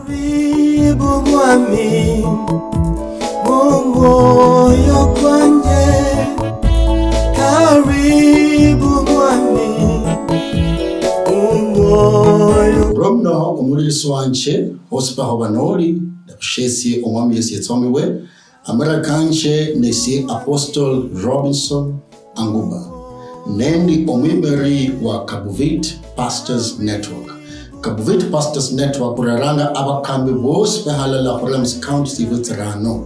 Karibu mwami moyo kwanje, karibu mwami moyo. Romno umulisi wanje hosipaho banoli shesi omwami Yesu yetsomiwe amara kanje nesi Apostle Robinson Anguba nendi omwiberi wa Kabuvit Pastors Network. Kabuvit Pastors Network kuraranga abakambi bose behalala Hollins County Sivutrano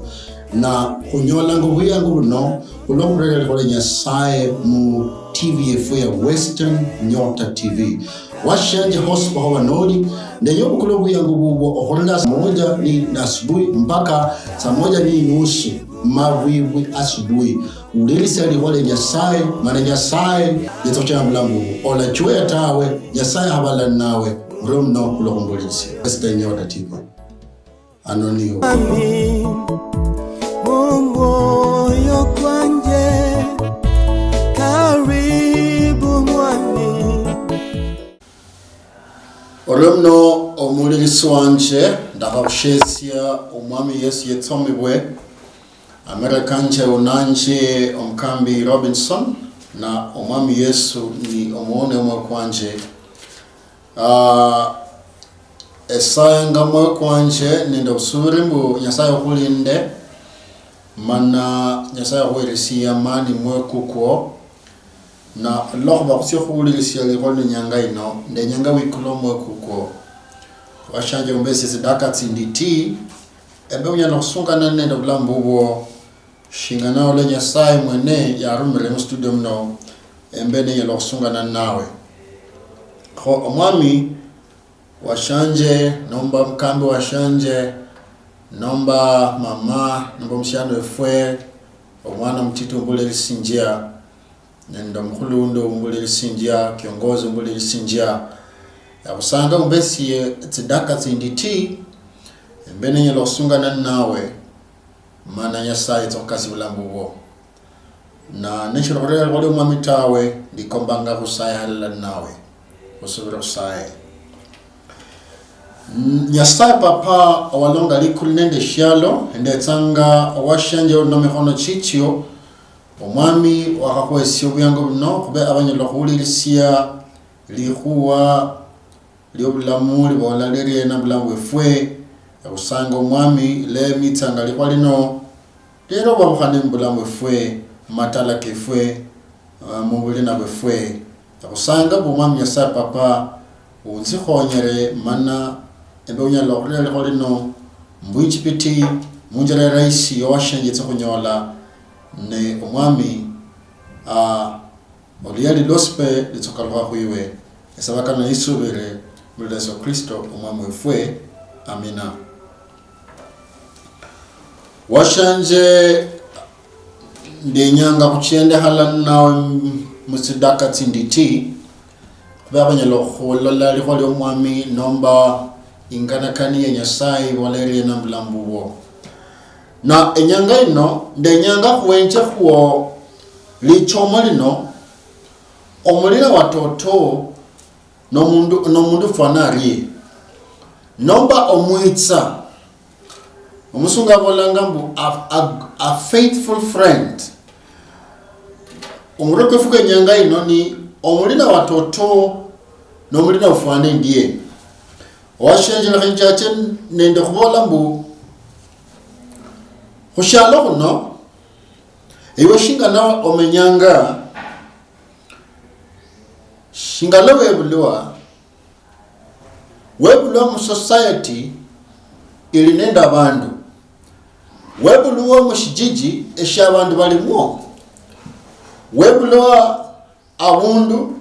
na kunyola nguvu yangu buno ulokurele kole nyasaye mu TV efu ya Western Nyota TV washanje hospa hawa nodi ndenyo kulogu yangu bubo okorela moja ni asubuhi mpaka saa moja ni nusu mawiwi asubuhi ulilisali wale nyasaye mana nyasaye yetocha mlangu ola chwe tawe nyasaye habala nawe romno kulongolisi Western Nyota TV anonio moyo kwanje, karibu mwami. Olomno omulisi wanje ndakabushesia omwami Yesu yetsomiwe Amerikanje unanje omkambi Robinson na omwami Yesu ni omwone omwe kwanje esaya ngamwe kwanje ninda usurimbu nyasaye kulinde mana nyasaye huirisia mani mwe kuko na lokba kusio huirisia lihoni nyanga ino nde nyanga wikulo mwe kuko washanje umbesi sidaka tsinditi ebe unyana kusunga na nenda ulambu uwo shinga na ule nyasaye mwene ya rumile mstudio mno embene yelo kusunga na nawe kwa omwami washanje nomba mkambi washanje nomba mama nomba mshano efwe omwana mtito mbule lisinjia nenda mkhulundo mbule lisinjia kiongozi mbule lisinjia ya kusanga umbesi tsidaka tsinditi mbene nyelo sunga na nawe mana nyasaye tokasi ulambu wo na nishirorele wale umamitawe ndikombanga kusaya halala nawe usubira kusaye nyasaye papa awalonga likulnende shialo ende tsanga washanje onomehono chichio omwami wakakwesi obyango bino kube abanyelo khulilisia lihuwa lyobulamuli bolaleriye na bulamu efwe yakusanga omwami le mitsanga likwalino lero babukhane mbulamu efwe matala kefwe mubulina befwe yakusanga bomwami nyasaye papa unzikhonyere mana ebe unyala okulele kolino mbwinchipiti munjala raisi yowashanje kunyola ne omwami oliyali lospe litsokalwa khuiwe esabakana isubire mu Yesu Kristo omwami wefwe amina washanje ndenyanga kuchende hala nawe musidaka tsinditi babanyalo kholola likhole omwami nomba ingana kani ya nyasaye waleri na mlambu wo na enyanga ino ndenyanga kuwenche khuo lichomo lino omulina watoto no mundu fanari nomba omwitsa omusunga bolanga mbu a faithful friend omuroko fuka nyanga ino ni omulina watoto no mulina ufane ndiye washenjela khinjache nende khubola mbu khushalo kuno iwe shingana omenyanga shingalo webulwa mu society ili nenda abandu webulwa mu shijiji esha abandu balimwo webulwa abundu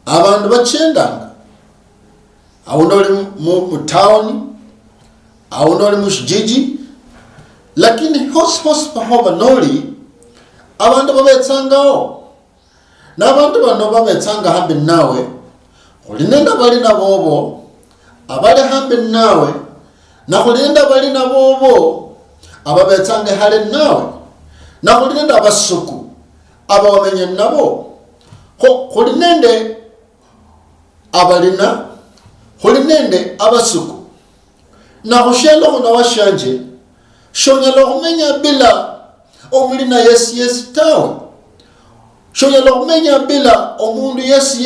abandu bachendanga awundo oli mu town awundo oli mu shijiji lakini hos pahoba noli abantu babetsangao nabantu bano babetsanga hambe nawe kulinenda bali nabobo abale hambe nawe na kulinenda bali nabobo ababetsanga hale nawe na kulinenda abasuku abawamenye nabo kulinende abalina kulinende abasuku na kushelo na washanje shonya lomenya bila omulina yes tawe shonya lomenya bila omundu yes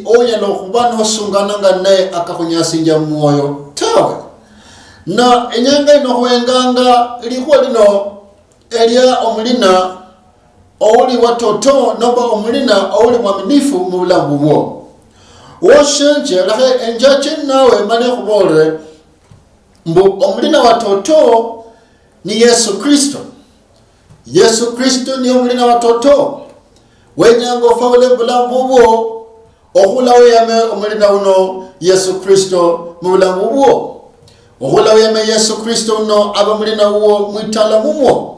onya lokubana osungana naye akakunyasinja mwoyo tawe na enyanga ino wenganga likuwa lino elia omulina ouli watoto noba omulina ouli mwaminifu mu bulamu bwo woshenje lahe enjache nawe mane kubole mbu omulina watoto ni Yesu Kristo. Yesu Kristo ni omulina watoto wenyango faule bulamu bwo ohula weyame omulina uno Yesu Kristo mu bulamu bwo ohula weyame Yesu Kristo uno aba omulina uwo mwitala mumwo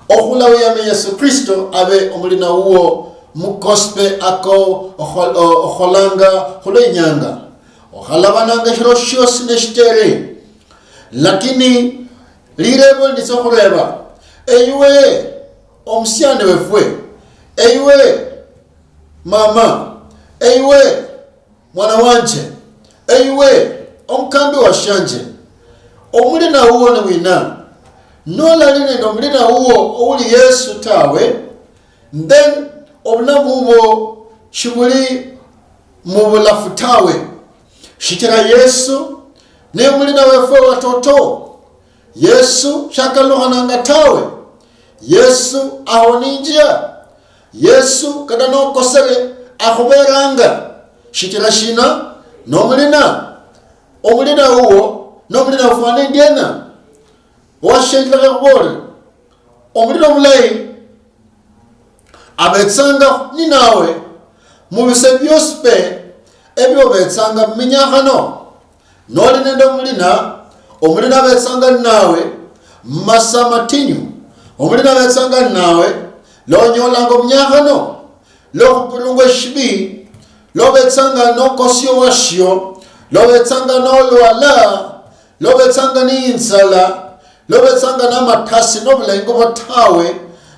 ohula weyame Yesu Kristo abe omulina uwo mukospe ako oholanga hulenyanga ohalabananga shiro shosi neshtere lakini lirebo ndisokureba eywe omusyane wefwe eywe mama eywe mwana wanje eywe omukambi wa shanje omulina uwo ne wina nola line ndo omulina uwo owuli Yesu tawe then obulamu bwo shibuli mu bulafu tawe shikira Yesu ne mulina wefwe watoto Yesu shakaluhananga tawe Yesu ahoninjia Yesu kada no kosele ahuberanga shikira shina no omulina uwo no mulina ufane ndiena washenjira kubore omulina mulai abetsanga ni nawe mu bise byospe ebyo betsanga minyahano noli nendo omulina betsanga nawe masa matinyu omulina betsanga nawe lonyolanga omnyahano lokupulunga shibi lobetsanga no kosyo washyo lobetsanga no lwala lobetsanga ni insala lobetsanga na matasi no bulengo botawe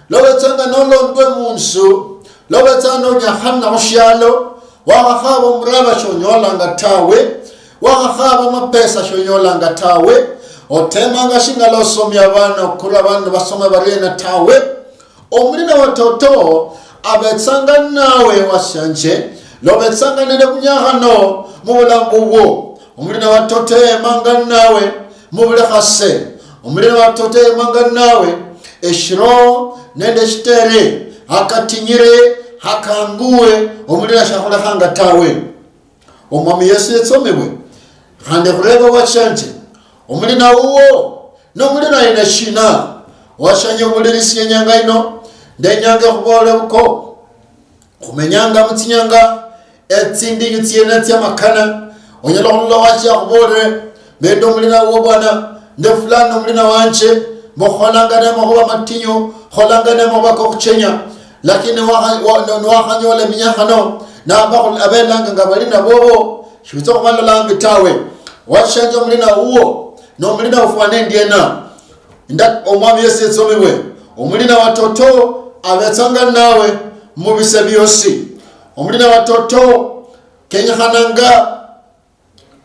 lobetsanga no londwe munsu lobetsanga no nyahana oshalo wakahaba umraba shonyolanga tawe wakahaba mapesa shonyolanga tawe otemanga shingalo somya abana okula abana basoma barena tawe omulina watoto abetsanga nawe washanje lobetsanga nende kunyahano mu bulamu bwo omulina watoto emanga nawe mu bulekase omulina watoto emanga nawe eshiro nende shitere akatinyire hakanguwe omulina shakulahanga tawe omwami Yesu yetsomebwe hande kureba washanje omulina uwo no mulina ina shina washanye omulirisi yenyanga ino ndenyanga kubole buko kumenyanga mutinyanga etsindi gitsiyena tyamakana onyala kulula wacha kubole bendo mulina uwo bwana nde fulani omulina wanje mokholanga ne moba matinyo kholanga ne moba ko kuchenya lakini wahanyola minyahano na bakul abelanga ngabalina bobo shitso kumalanga tawe washanje omulina uwo no mulina ufane ndiena nda omwami Yesu etsomebwe omulina watoto abetsanga nawe mu bise byosi omulina watoto kenyahananga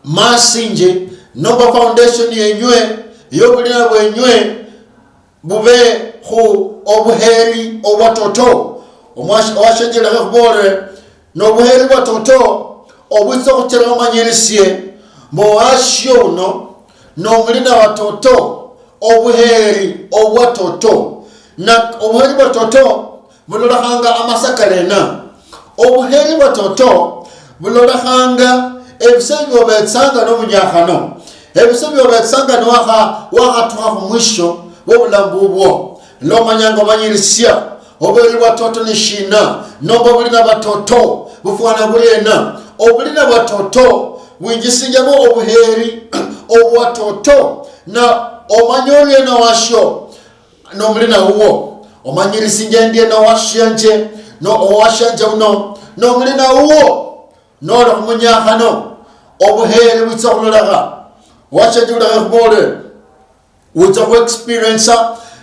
masinje noba foundation yenywe yobulina bwenywe bube hu obuheri obwatoto omwashenjera kubore no buheri bwatoto obwitso kutera omanyirisie moashyo no mulina watoto obuheri obwatoto na obuheri bwatoto bulorahanga amasakarena obuheri bwatoto bulorahanga ebisebyo betsanga no munyahano ebisebyo betsanga no wahatuha mwisho wobulamu bwo lo manyango manyirisia obuheri bwatoto ni shina nomba bulina batoto bufwana bulena obulina bwatoto winjisinjamo obuheri obwatoto na omanyolye na washo no mulina uwo omanyirisinje ndiye na washanje no owashanje uno no mulina uwo no lo munyahano obuheri butsokululaga washanje ulaga kubole wutso experience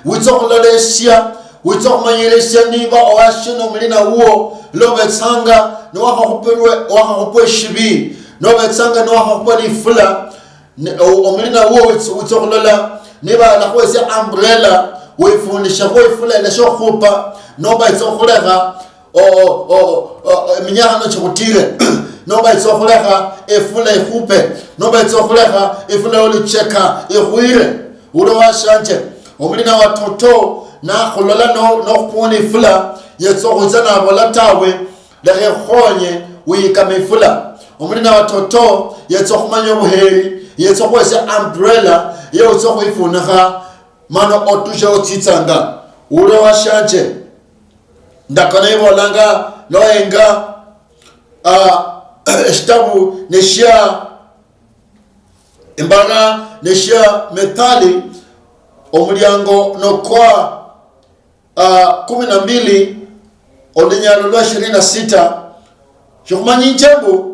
wutso kulalesia wutso kumanyirisya niba owasho no mulina uwo lo betsanga no wakakupwe shibi no betsanga no wakakupwe ifula omulina wo utsokulola niba la kwese umbrella wifundisha kwifula ile shokhupa noba itsokhulekha minyaka no chikutile noba itsokhulekha efula ikhupe noba itsokhulekha efula ulicheka ikhwire ulo washanje omulina watoto na kholola no khupona ifula yetsokhutsa nabo latawe lekhe khonye wikama ifula omulina watoto yetsokhumanya obuheri yetsokhwese umbrella yetsokhwifunakha mano otusha otsitsanga ulo washanje ndakana ibolanga noenga eshtabu neshia imbana neshia Methali omulyango nokwa 12 olinyalo lwa 26 shokumanyi njembu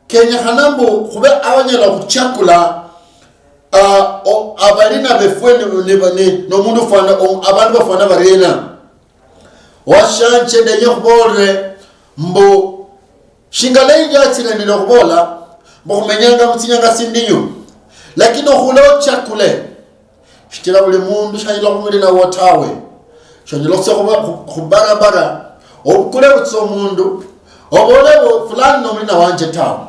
Kenya hanambu khube abanyala kuchakula abalina befweni nomundu fana abantu bafana barena washanje ndenye khubore mbo shingalenja tsinanilo khubola mbumenyanga mutsinyanga sindinyo lakini okhulo chakule shitira buli mundu shanyila khumulina wotawe shanyila khubarabara obukule butso mundu obolewo fulani nomulina wanje tawe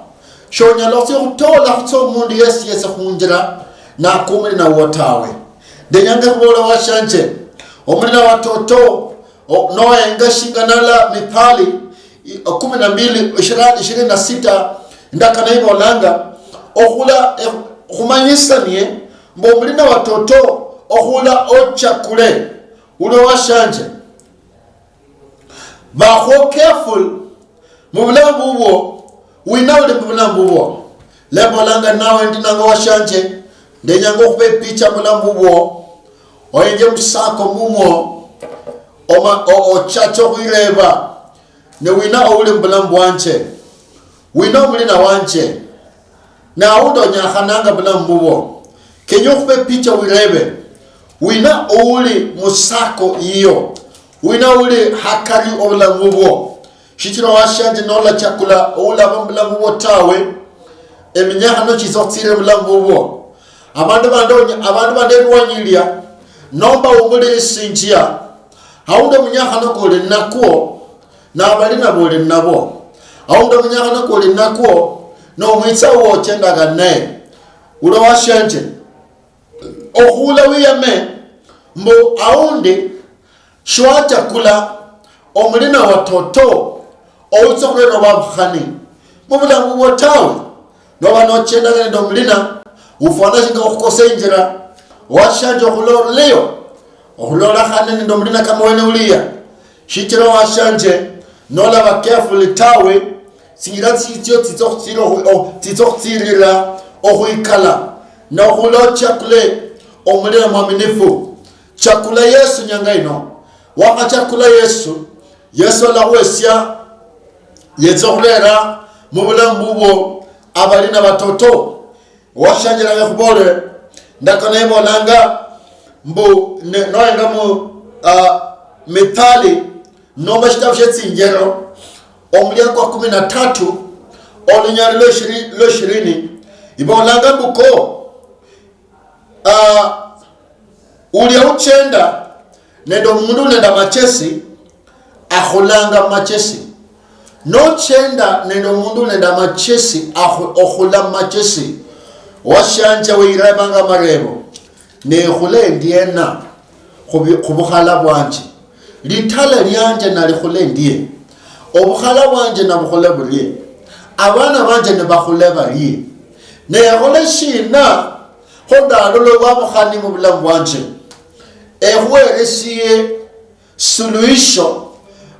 shonyala khutola khutso mundu yesi khunjira na kumulina wotawe ndenyanga khubola washanje omulina watoto noenga shinganala Mithali 12:26 ndakana ibolanga okhula khumanyisanie mbo mulina watoto okhula ochakule ulo washanje bakho careful mubulamu bwo winawule mubulamu bwo lebolanga nawe ndinanga washanje ndenyanga khube picha mubulamu bwo oyenje musako mumwo ochacho khwireba ne wina owuli mbulamu wanje wina omulina wanje na awundo nyakhananga bulamu bubwo kenyo khube picha wirebe wina owuli musako iyo wina owuli hakari obulamu bubwo shichiro washanje nola chakula owulaba mbulamu bubwo tawe eminyaka no chisotsire bulamu bubwo abantu bande lwanyilya nomba umuli sinjia awundo munyaka nokole nakuo na abalina bole nabo awundo munyaka nokole nakuo no mwitsa wo chendaga ne ulo washanje okhula wiyame mbo awundi shwata kula omulina watoto owutsokhuleno babukhani mubulamu wotawe noba nochendaga ndo mulina ufana shinga okukose injira washanje okhulorleyo okhulola khane ndo mulina kama wene uliya shichira washanje nola ba careful tawe singira tsityo tsitsokhtsirira okhuikala na okhulo chakule omulina mwaminifu chakula Yesu nyanga ino waka chakula Yesu la wesya yetsokhulera mubulamu bubwo abalina batoto washanjira bekhubole ndakana ibolanga mbu noenga mu Methali nomba shitabu shetsinjero omulyango wa 13 olinyalo lo 20 ibolanga mbuko ulia uchenda nendo mundu nenda machesi akhulanga machesi no chenda nendo mundu nenda machesi okhula machesi washanja weirabanga marebo ne khule ndiena khubukhala bwanje lithala lyanje nali khule ndiye obukhala bwanje nabukhole bulie abana banje ne bakhule baliye ne khole shina khonda lolo babukhani mu bulamu bwanje ehweresiye solution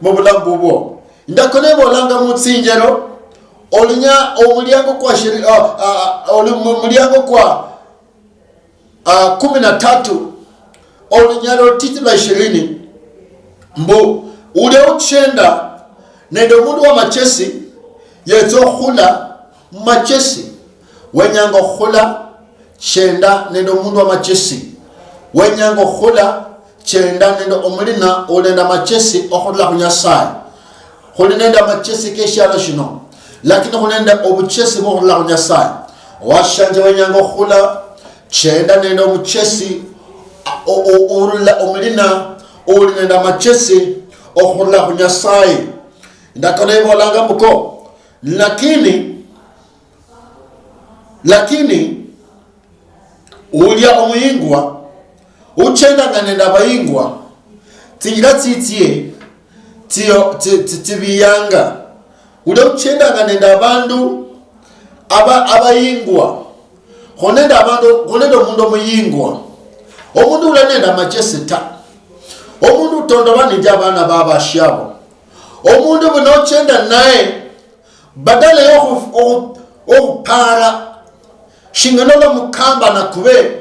mu bulamu bubwo ndakone bolanga mutsinjero olinya omulyango kwa omulyango kwa 13 olinyalo titula 20 mbo ule uchenda nendo mundu wa machesi yetsokhula machesi wenyango khula chenda nendo mundu wa machesi wenyango khula chenda nendo omulina olenda machesi okhula kunyasai khulinenda machesi keshalo shino lakini khulenda obuchesi bokhula kunyasai washanje wenyango khula chenda nenda muchesi urula omulina uli nenda machesi okhula kunyasai ndakone bolanga muko lakini ulya omuyingwa uchenda nenda bayingwa tingira titie tibiyanga ule uchenda nenda abandu abayingwa khonenda omundu omuyingwa omundu ule nenda machesi ta omundu utondo banija abana babashabo omundu buno chenda naye badala okupara shinganola mukamba na kube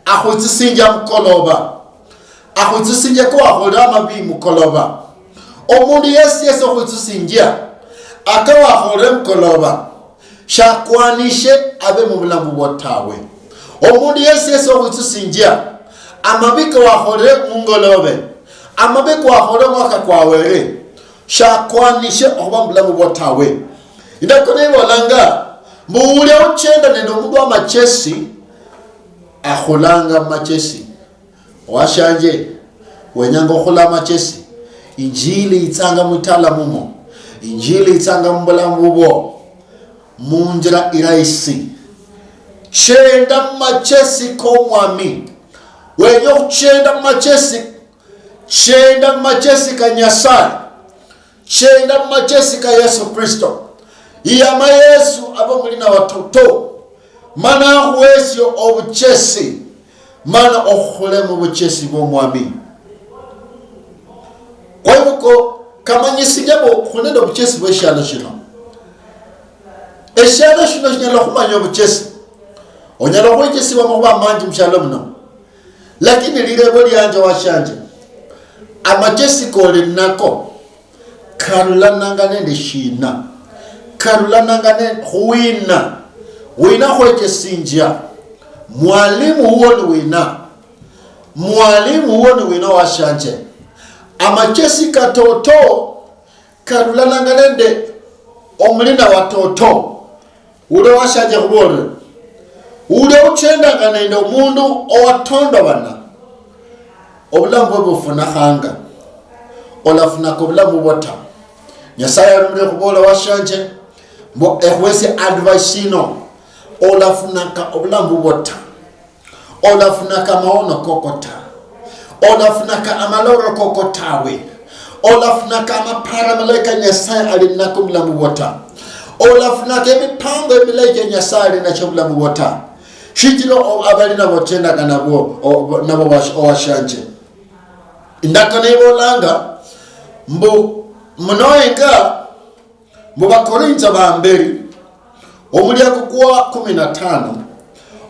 akhutisinja mukoloba akhutisinja ko akhola amabi mukoloba omundu yesi okhutisinja akawa akhole mukoloba shakwanishe abe mu bulamu bwotawe omundu yesi okhutisinja amabiko wakhole mungolobe amabiko wakhole mwaka kwawere shakwanishe okuba mu bulamu bwotawe indakone bolanga mbuule uchenda nendo mundu wa machesi akholanga machesi washanje wenyanga okhula machesi injili itsanga mutala mumo injili itsanga mbulamu bubo munjira iraisi chenda machesi ko mwami wenyo chenda machesi ka Nyasaye chenda machesi ka Yesu Kristo iyama Yesu abamulina watoto mana huwesyo obuchesi mana okhule mu buchesi bo mwami kwa hivyo kama nyisinyabo khunenda buchesi bwe shalo shino eshalo shino nyala khumanya buchesi onyala khwechesi wa muba manji mshalo mno lakini lilebo lyanje washanje amachesi kole nako karulananga nende shina karulananga nende wina khwechesinja mwalimu huo ni wina washanje amachesi katoto karulananga nende omulina watoto ule washanje khubole ule uchenda nende omundu owatonda bana obulamu bwebufuna khanga olafuna ko bulamu bwata Nyasaye arumire khubola washanje mbo ehwesi advice ino olafuna ka obulamu bwata olafuna ka maono kokota olafuna ka amaloro kokotawe olafuna ka mapara malaika Nyasaye alinako bulamu bwata olafuna ka mipango emilaika Nyasaye alinacho bulamu bwata shitilo abalina botenda nabo washanje indakane bolanga mbu mnoenga mu Bakorinto bamberi omulyako kwa 15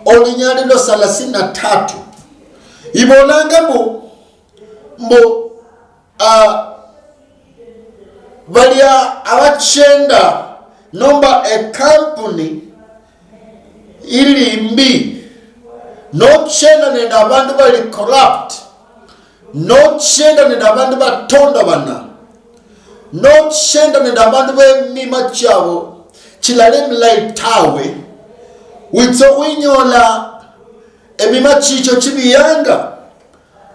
olinyalilo 33 ibolanga mbu balia abachenda nomba a company ilimbi no chenda nenda abantu bali corrupt no chenda nenda abantu batonda bana no chenda nenda abantu bemima chabo chilale mlaitawe witso winyola emima chicho chibiyanga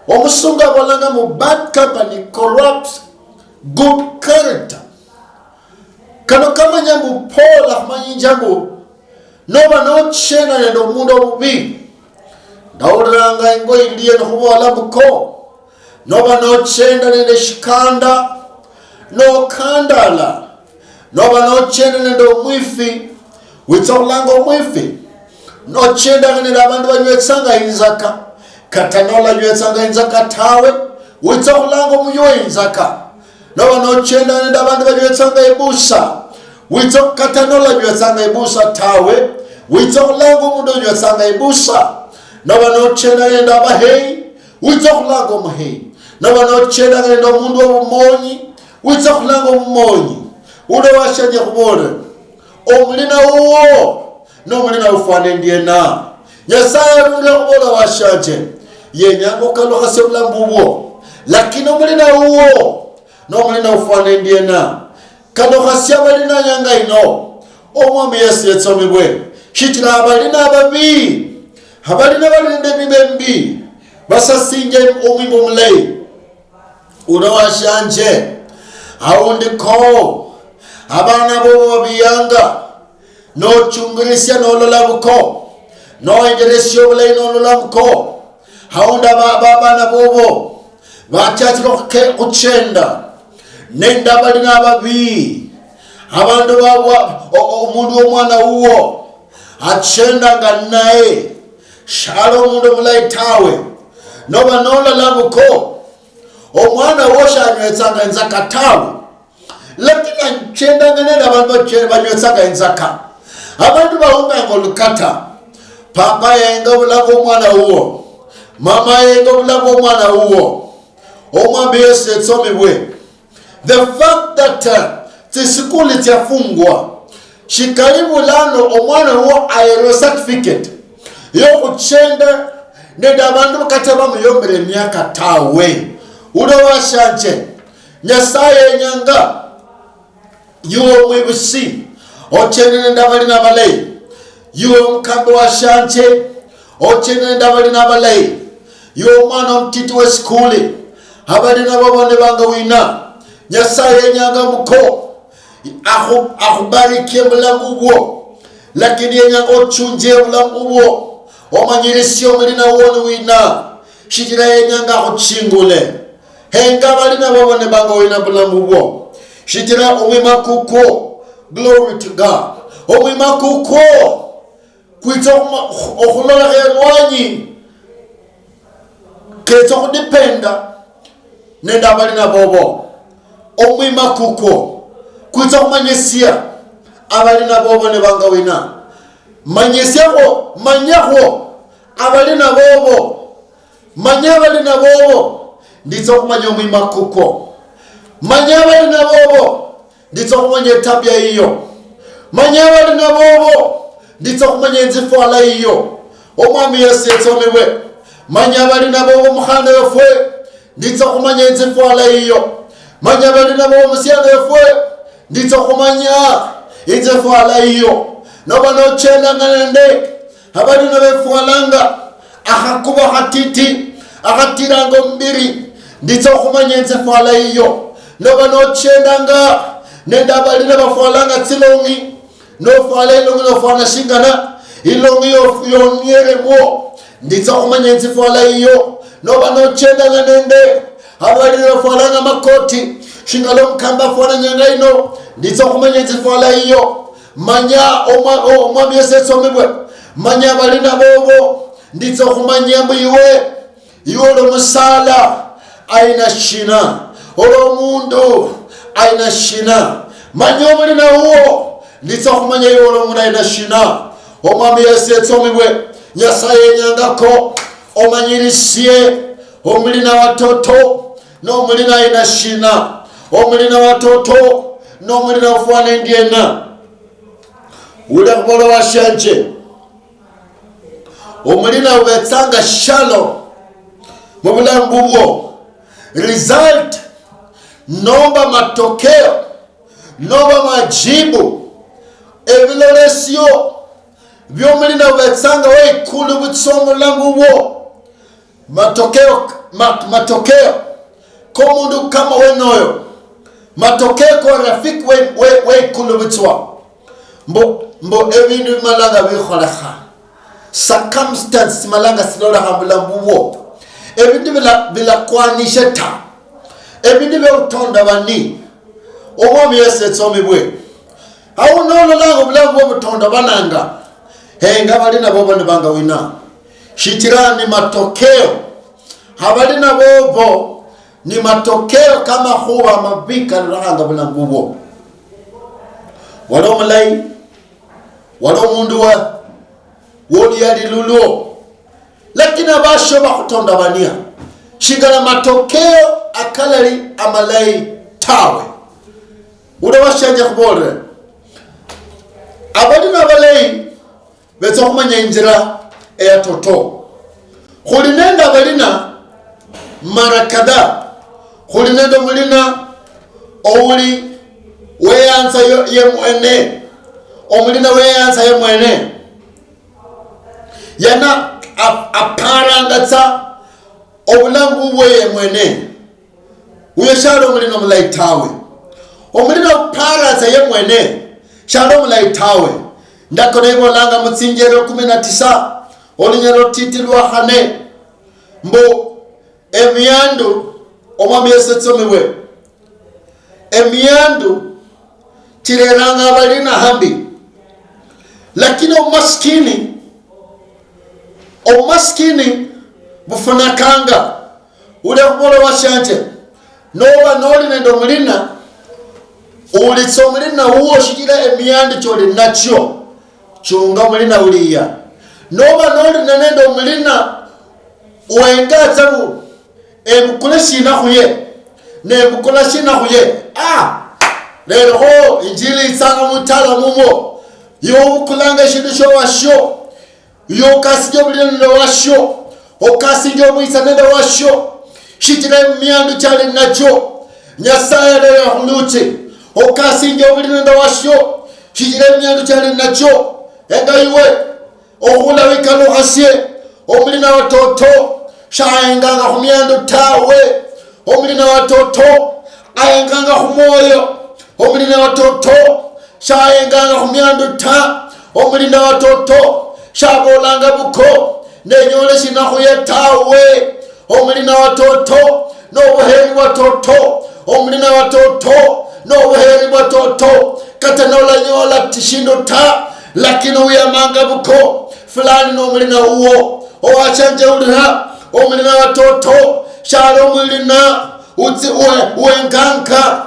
omusunga bolanga mu bad company corrupt good character kano kama nyambu pola manyinjambu noba no chena nendo mundu obubi ndawulanga ingo iliye nokhubola buko noba no chenda nende shikanda no kandala noba no chenda nendo mwifi witsolanga omwifi no chenda nende abantu banywetsanga inzaka katanola nywetsanga inzaka tawe witsolanga omuyo inzaka noba no chenda nende abantu banywetsanga ibusa witso katanola nywetsanga ibusa tawe witso lango mundu nywetsanga ibusa noba no chenda nende abaheyi witso lango omuheyi noba no chenda nende omundu obumonyi witso lango omumonyi ule washanje khubole omulina uwo nomulina ufane ndiena Nyasaye ule khubole washanje yenyanga okalukhase bulamu bubwo lakini omulina uwo nomulina ufane ndiena kano khasya balina nyanga ino omwami Yesu yetsomibwe shitira abalina ababi abalina balinde bibembi basasinje omwimbo omulayi urawashanje awundiko abana bobo babiyanga nochungirisya nololabuko noengeresya obulayi nololabuko awunda abana bobo bachachira kuchenda nenda balina ababi abandu omundu w'omwana uwo achendanga naye shalo omundu omulayi tawe noba nololabuko omwana woshanywetsanga enzaka tawe lakini achendanga nenda abandu banywetsanga enzaka abandu bahunganga olukata papa yenga obulamu bw'omwana uwo mama yenga obulamu bw'omwana uwo omwami Yesu etsomebwe. The fact that tisikuli tyafungwa shikalibu lano omwana uwo ayero certificate yo kuchenda nenda abandu bakati bamuyombera emyaka tawe ulowashanje nyasaye nyanga yuwo mwibusi ochende nenda balina balayi yuwo mukambe washanje ochende nenda balina balayi yuwo mwana omutiti w'esikuli abalina babone banga wina nyasaye nyanga muko akubarikie bulamu bwo lakini yenyanga ochunje bulamu bwo omanyirisye omulina woni wina shikira yenyanga akuchingule henga balina babone banga wina bulamu bwo shikira omwima kuko. Glory to God. Omwima kuko kwita okulola herwanyi keto kudipenda nenda balina bobo omwima kuko kwita kumanyesya abalina bobo ne banga wina manyesyako manyaho abalina bobo manya abalina bobo nditso kumanya omwima kuko manya abalina bobo nditso kumanya tabia iyo manya abalina bobo nditso kumanya enzifala iyo omwami Yesu etsomebwe manya abalina bobo mukhana wefwe nditso kumanya enzifala iyo manya abalina bobo musyana wefwe nditso kumanya enzifala iyo noba nochendanga nende abalina befwalanga akakuba hatiti akatiranga ombiri nditso kumanya enzifala iyo noba nochendanga nende abalina bafwalanga tsilongi nofwala ilongi nofwana shingana ilongi yonyeremwo nditsa kumanya enzifwala iyo noba nochendanga nende abalina bafwalanga makoti shingalo mukamba fwana nyanga ino nditsa kumanya enzifwala iyo manya omwami Yesu etsomebwe manya abalina bobo nditsa kumanya mbu iwe olomusala aina shina olomundu aina shina manya omulina uwo nditsa kumanya iwe olomundu aina shina omwami Yesu etsomebwe nyasaye nyangako omanyirisye omulina watoto n'omulina aina shina omulina watoto n'omulina ofwana endyena ule kubolo washanje omulina ubetsanga shalo mu bulamu bubwo result nomba matokeo nomba majibu ebilolesyo by'omulina ubetsanga weikulu butsomo langu bwo matokeo ko mundu kama wenoyo matokeo ko rafiki weikulu butswa mbo ebindu malanga bikholeha circumstance malanga silola hambula mbuwo ebindu bila kwanisha ta ebindu byotonda bani omwami Yesu etsomebwe awu nono lango bulango obutonda bananga henga balina bobo ne banga wina shitirani matokeo abalina bobo ni matokeo kama huwa mabika langa bulango bwo walo mulai walo mundu woli yali lulo lakini abasho bakutonda bania shingana matokeo akalali amalai tawe ule washanje kubole abalina balai bezo kumanya injira eya toto khulinenda balina marakada khulinenda mulina ouli weyanza ye mwene omulina weyanza ye mwene yana aparangatsa obulamu bwe mwene uyo shalo mulino mulaitawe omulino paratsa ye mwene shalo mulaitawe ndakona ibolanga mutsinjero 19 olinyalo titilwa khane mbo emyandu omwami Yesu tsomiwe emyandu tireranga balina hambi lakini omaskini bufunakanga ule kubolo washanje noba noli nendo mulina ulitso mulina uwo shikira emyandu choli nacho chunga mulina uliya noba noli nendo mulina uengatsa bu emukula shina khuye nemukula shina khuye lero ho injili itsanga mutala mumo yobukulanga shindu sho washo yokasije bulino washo okasije muisanende washo shitira emyandu chali nacho nyasaye lero yahuluche okasije bulino washo shitira emyandu chali nacho enga iwe ohula wikalo hasye omulina watoto shaenganga khumyandu tawe omulina watoto aenganga khumoyo omulina watoto shaenganga khumyandu ta omulina watoto shabolanga buko nenyole shinakhuye tawe omulina watoto nobuheri watoto omulina watoto nobuheri watoto kata nolanyola tishindo ta lakini uyamanga buko fulani nomulina uwo owachanje ulira omulina watoto shalo mulina utsi uenganka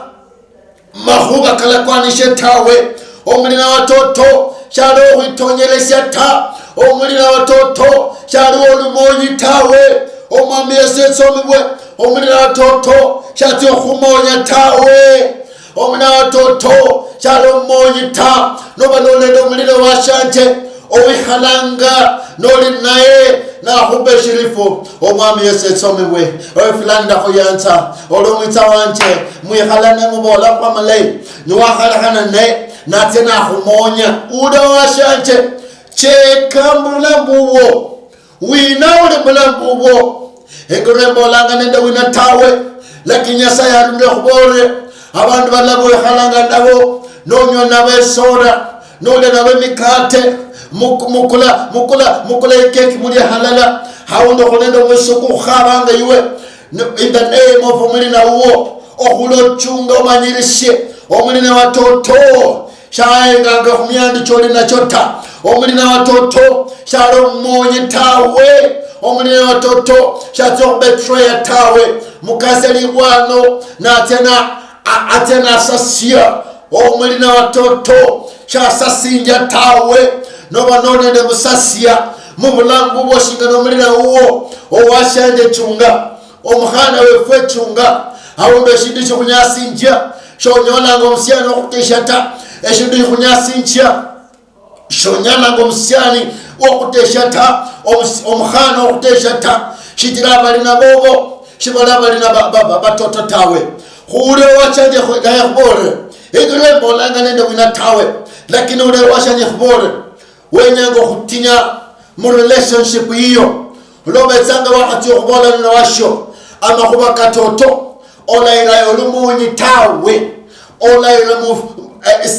mahuba kalakwanishe tawe omulina watoto shalo uitonyelesya ta omulina watoto shalo olumonyi tawe omwami Yesu tsomibwe omulina watoto shatyo khumonya tawe omulina watoto shalo monyi ta noba nolendo omulina washanje owikhalanga noli naye nakhube shirifu omwami Yesu tsomibwe owe fulani ndakhuyanza olomwitsa wanje mwikhalane mubola kwa malay niwakhalakhana ne natse nakhumonya uda washanje cheka mulambuwo wina uli mulambuwo engurembolanga nende wina tawe lakini Nyasaye alunde khubore abandu balabo wikhalanga nabo nonywa nabe soda nole nabe mikate mukula ikeki muli halala haundo khonendo mwesuku khabanga iwe in the name of omulina uwo okhulo chunga omanyirishe omulina watoto shaenganga khumyandu choli nachota omulina watoto shalo monye tawe omulina watoto shatso betray tawe mukaseli bwano atena sasia omulina watoto shasasinja tawe noba nonende musasia mubulambu bwoshinga nomulina uwo owashanje chunga omukhana wefwe chunga awundo shindu shikhunyasinja shonyolanga omusyani okhutesha ta eshindu shikhunyasinja shonyolanga omusyani okhutesha ta omukhana okhutesha ta shitira balina bobo shibala balina batoto tawe khule wachanje gaye khubore egere mbolanga nende wina tawe lakini ule washanje khubore wenyango khutinya mu relationship hiyo lobetsanga wakati okhubola na washo amakhuba katoto olaira olumunyi tawe olaira mu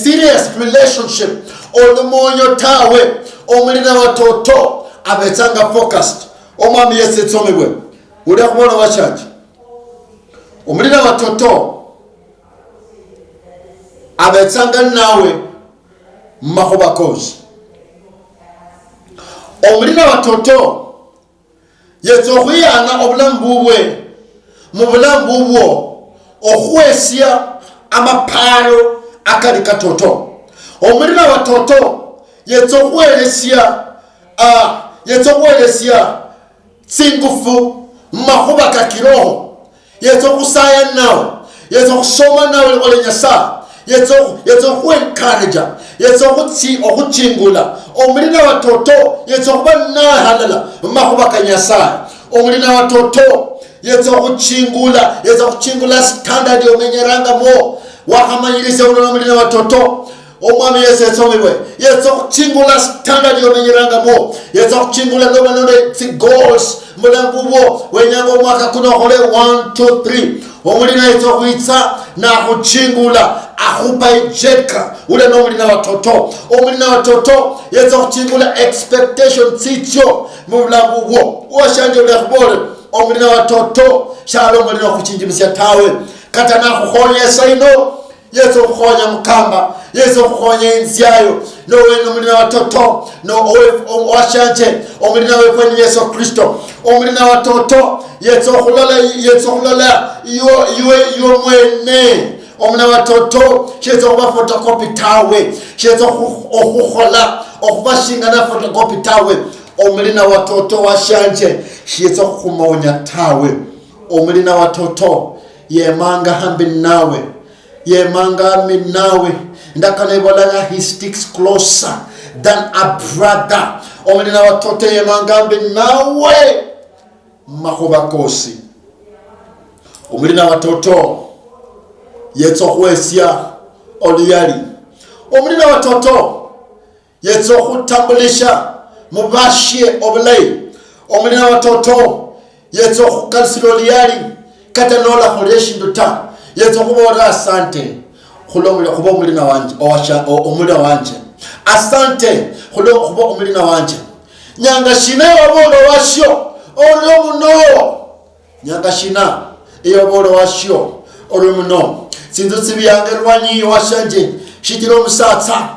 serious relationship olumunyo tawe omulina watoto abetsanga focused omwami Yesu tsomibwe uli khubona wachanje omulina watoto abetsanga nawe makhuba kozi omulina watoto yetso khuyana obulamu bubwe mu bulamu bubwo okhwesya amapalo akali katoto omulina watoto yetso khwelesya tsingufu makhuba kakiroho yetso khusaya nawe yetso khusoma nawe ole Nyasaye yetso khwencourage yetso okhuchingula omulina watoto yetso khuba nahalala makhuba ka Nyasaye omulina watoto yetso khuchingula standard yomenyeranga mo wakhamanyilise ulo omulina watoto omwami Yesu etsomibwe yetsa kuchingula standard yomenyeranga mo yetsa kuchingula ndobanone tsi goals mulambubo wenyanga omwaka kuno khole 1 2 3 omulina yetsa kuitsa na kuchingula akhupa ijeka ule nomulina watoto omulina watoto yetsa kuchingula expectation tsityo mulambubo washanje ule khubole omulina watoto shalo omulina kuchinjimisya tawe kata na khukhonya saino Yesu kukhonya mkamba Yesu kukhonya inziayo no wenu mulina watoto no washanje omulina wefweni Yesu Kristo omulina watoto Yesu khulala yo mwene omulina watoto shezo kuba photocopy tawe shezo khukhola okubashinga na photocopy tawe omulina watoto washanje shezo khumonya tawe omulina watoto yemanga hambi nawe yemanga minawe ndakana ibolaga he sticks closer than a brother omulina watoto yemanga minawe makhuba kosi omulina watoto yetso khwesya oluyali omulina watoto yetso khutambulisha mubashye obulay omulina watoto yetso khukalisila oluyali kata nola kholeshi nduta yetso khubora asante khulomule khuba omulina wanje omulina wanje asante khuba omulina wanje nyanga shina wabolo washo olwo muno nyanga shina eyobolo washo olwo muno sinzo sibyange lwanyi washanje shitiro omusatsa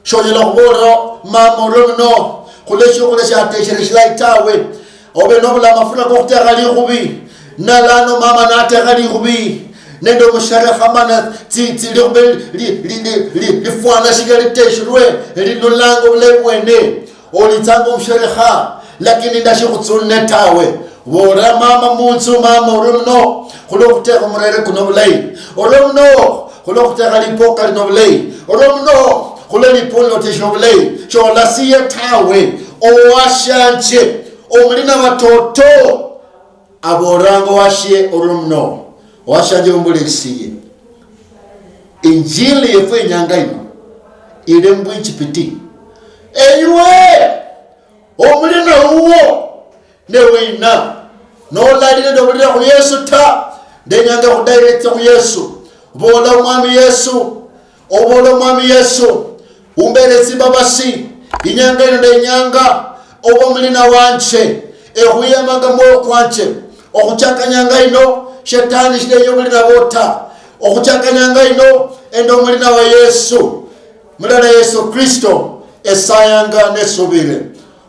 shonyela khubora mama olwo muno khulesha ateshere shilaitawe obe nobula mafuna kokutekha likhubi nalano mama natekha likhubi nendo mushara khamana lifwana shigaliteshulwe linulango bulebwene olitsango msherekha lakini ndashi khutsunne tawe bora mama munzu mama olumno khulokutekha murere kuno bulayi olumno khulokutekha lipoka lino bulayi olumno khuleliponlo tesho bulayi sholasiye tawe owashanje omulina watoto aborango washe olumno washanje umbulisiye injili yefe nyanga ino ile mbwichipiti eyiwe omulina uwo newina nolalile ndobulira ku Yesu ta ndenyanga ku direct ku Yesu bola mwami Yesu obola mwami Yesu umberesi babasi inyanga ino ndenyanga obo mulina wanje ehuyamanga moyo kwanje okuchakanyanga ino shetani shidenyo mulina bota okuchakanyanga ino endo mulina wa Yesu mulana Yesu Kristo esayanga nesubire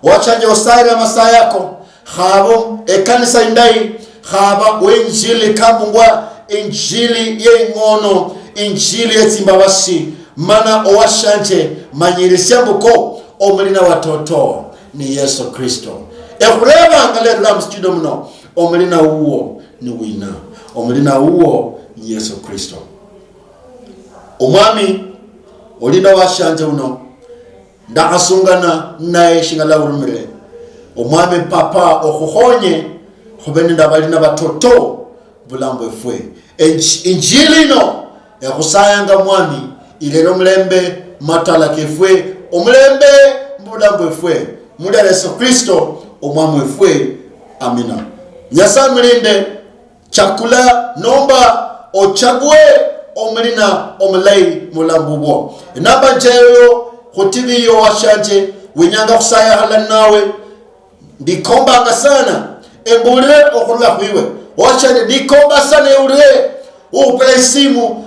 wachanje osaira masayako khabo ekanisa indai khaba wenjili kambungwa injili yengono injili yetsimbabasi mana owashanje manyirishambuko omulina watoto ni Yesu Kristo ekureba ngale la mstudio mno omulina uwo ni wina omulina uwo ni Yesu Kristo omwami olina washanje uno ndakasungana naye shingala urumire omwami papa okhukhonye khubeni ndabalina batoto bulambo efwe injili no ekhusayanga mwami ilero mulembe matala kefwe omulembe bulambo efwe mula Yesu Kristo omwami efwe amina Nyasaye mulinde chakula nomba ochague omulina omulai mulambubo namba jeyo khutivi yo washanje winyanga khusaya hala nawe ndikombanga sana embule okhulula khwiwe washanje ndikomba sana eure upela isimu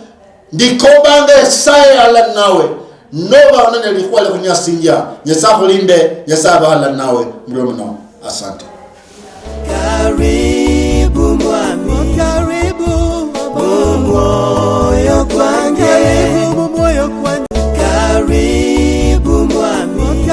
ndikombanga esaya hala nawe noba onane likhwale khunyasinja Nyasaye khulinde Nyasaye bahala nawe mlo mno asante.